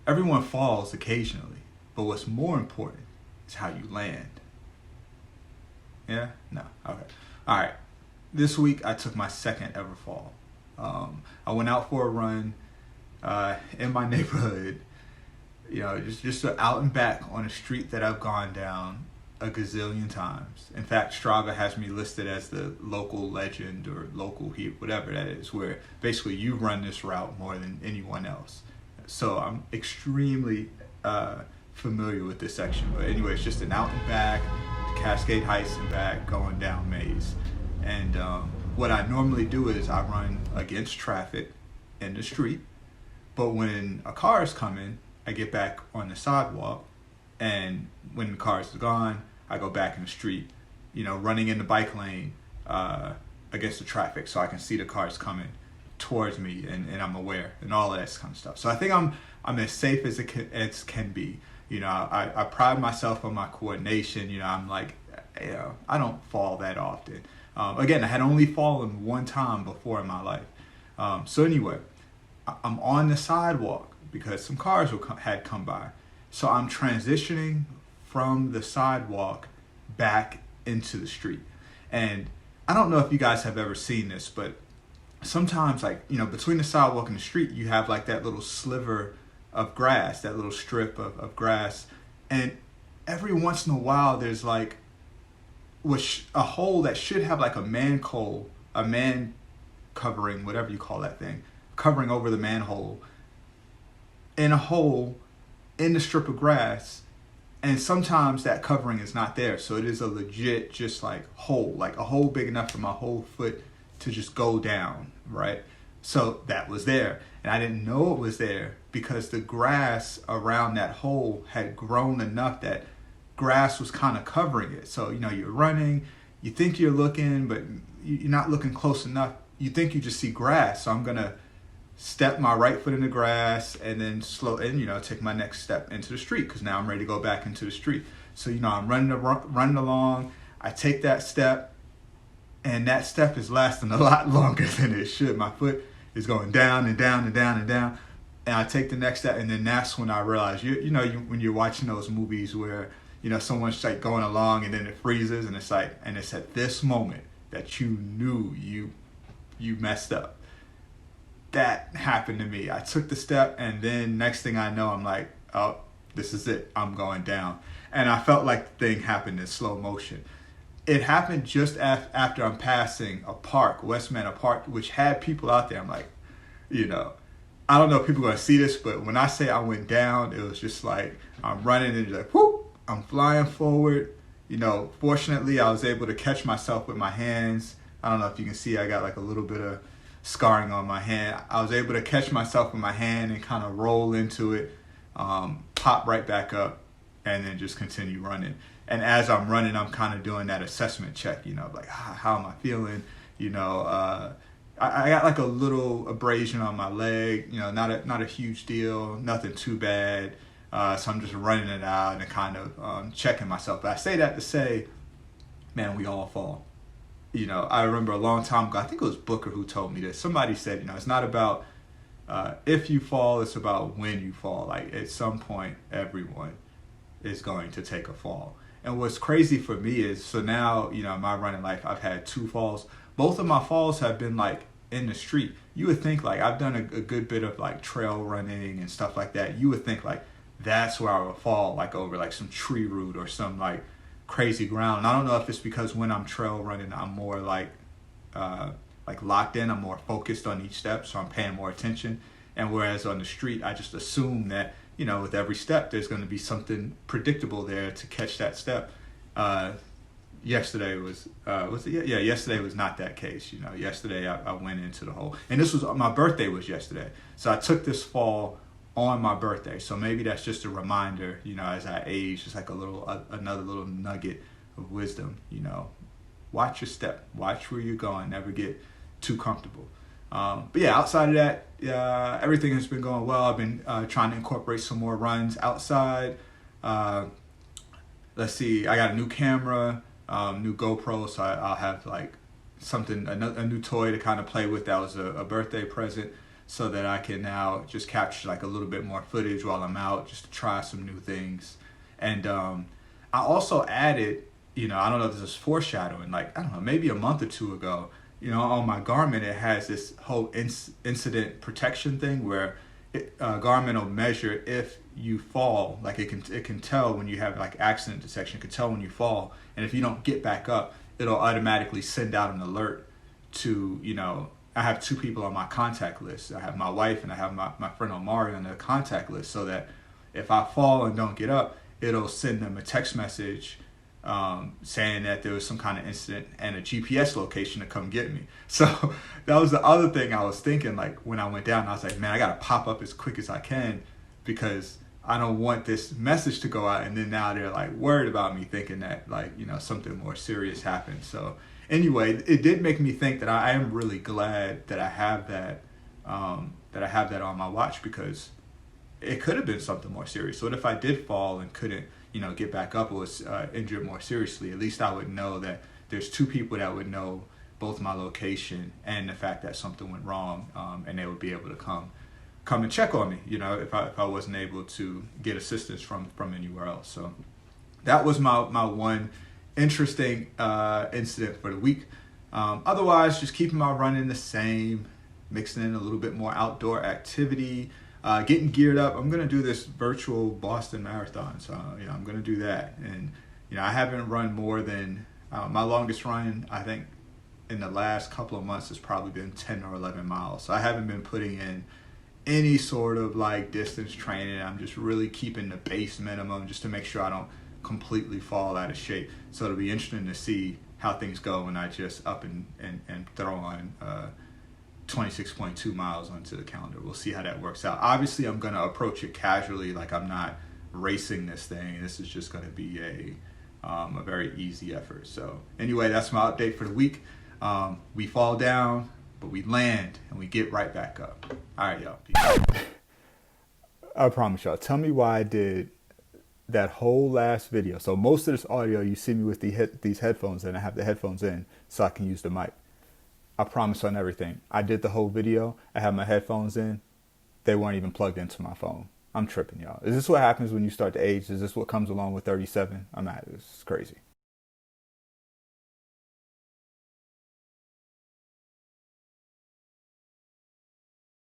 Everyone falls occasionally, but what's more important is how you land. Yeah? No. Okay. All right. This week I took my second ever fall. I went out for a run in my neighborhood. Just out and back on a street that I've gone down a gazillion times. In fact, Strava has me listed as the local legend or local heat, whatever that is, where basically you run this route more than anyone else. So I'm extremely familiar with this section. But anyway, it's just an out and back, Cascade Heights and back, going down Maze. And what I normally do is I run against traffic in the street. But when a car is coming, I get back on the sidewalk. And when the car is gone, I go back in the street, running in the bike lane against the traffic so I can see the cars coming towards me and I'm aware and all of that kind of stuff. So I think I'm as safe as as can be. I pride myself on my coordination. I'm like, I don't fall that often. Again, I had only fallen one time before in my life. So anyway, I'm on the sidewalk because some cars had come by. So I'm transitioning from the sidewalk back into the street. And I don't know if you guys have ever seen this, but sometimes between the sidewalk and the street, you have like that little sliver of grass, that little strip of grass. And every once in a while, there's like a hole that should have like a man covering, whatever you call that thing, covering over the manhole, in a hole in the strip of grass, and sometimes that covering is not there, so it is a legit just like hole, like a hole big enough for my whole foot to just go down, right? So that was there, and I didn't know it was there because the grass around that hole had grown enough that grass was kind of covering it. So you're running, you think you're looking, but you're not looking close enough. You think you just see grass, so I'm gonna step my right foot in the grass and then take my next step into the street because now I'm ready to go back into the street. So I'm running along. I take that step, and that step is lasting a lot longer than it should. My foot is going down and down and down and down, and I take the next step, and then that's when I realize when you're watching those movies where someone's like going along and then it freezes, and it's at this moment that you knew you messed up. That happened to me. I took the step, and then next thing I know, I'm like, oh, this is it. I'm going down. And I felt like the thing happened in slow motion. It happened just after I'm passing a park, Westman Park, which had people out there. I'm like, I don't know if people are going to see this, but when I say I went down, it was just like I'm running and like, whoop, I'm flying forward. Fortunately, I was able to catch myself with my hands. I don't know if you can see, I got like a little bit of scarring on my hand. I was able to catch myself with my hand and kind of roll into it, pop right back up, and then just continue running. And as I'm running, I'm kind of doing that assessment check, like, how am I feeling? I got like a little abrasion on my leg, not a huge deal, nothing too bad. So I'm just running it out and kind of checking myself. But I say that to say, man, we all fall. I remember a long time ago, I think it was Booker who told me this. Somebody said, it's not about if you fall, it's about when you fall. Like at some point, everyone is going to take a fall. And what's crazy for me is, so now, in my running life, I've had 2 falls. Both of my falls have been like in the street. You would think like I've done a good bit of like trail running and stuff like that. You would think like that's where I would fall, like over like some tree root or some like crazy ground. And I don't know if it's because when I'm trail running, I'm more like locked in. I'm more focused on each step, so I'm paying more attention. And whereas on the street, I just assume that with every step, there's going to be something predictable there to catch that step. Yesterday was yesterday was not that case. Yesterday I went into the hole, and this was my birthday was yesterday, so I took this fall on my birthday. So maybe that's just a reminder, as I age, just like another little nugget of wisdom. Watch your step, watch where you're going, never get too comfortable. But yeah, outside of that, everything has been going well. I've been trying to incorporate some more runs outside. Let's see, I got a new camera, new GoPro, so I'll have like a new toy to kind of play with. That was a birthday present. so that I can now just capture like a little bit more footage while I'm out, just to try some new things. And I also added, I don't know if this is foreshadowing, like, I don't know, maybe a month or two ago, on my Garmin, it has this whole incident protection thing where Garmin will measure if you fall. Like it can tell when you have like accident detection, it can tell when you fall. And if you don't get back up, it'll automatically send out an alert to, I have two people on my contact list. I have my wife and I have my friend Omari on the contact list, so that if I fall and don't get up, it'll send them a text message saying that there was some kind of incident and a GPS location to come get me. So that was the other thing I was thinking, like when I went down, I was like, man, I got to pop up as quick as I can, because I don't want this message to go out and then now they're like worried about me, thinking that like, something more serious happened. So anyway, it did make me think that I am really glad that I have that on my watch, because it could have been something more serious. So what if I did fall and couldn't, get back up, or was injured more seriously? At least I would know that there's two people that would know both my location and the fact that something went wrong, and they would be able to come and check on me, if I wasn't able to get assistance from anywhere else. So that was my one interesting incident for the week. Otherwise, just keeping my running the same, mixing in a little bit more outdoor activity, getting geared up. I'm going to do this virtual Boston Marathon. So, I'm going to do that. And, I haven't run more than, my longest run, I think, in the last couple of months has probably been 10 or 11 miles. So I haven't been putting in any sort of like distance training. I'm just really keeping the base minimum just to make sure I don't completely fall out of shape. So it'll be interesting to see how things go when I just up and throw on 26.2 miles onto the calendar. We'll see how that works out. Obviously, I'm going to approach it casually, like I'm not racing this thing. This is just going to be a very easy effort. So anyway, that's my update for the week. We fall down, but we land and we get right back up. All right, y'all. I promise y'all. Tell me why I did that whole last video. So most of this audio, you see me with these headphones in. I have the headphones in so I can use the mic. I promise on everything. I did the whole video. I have my headphones in. They weren't even plugged into my phone. I'm tripping, y'all. Is this what happens when you start to age? Is this what comes along with 37? I'm at it. It's crazy.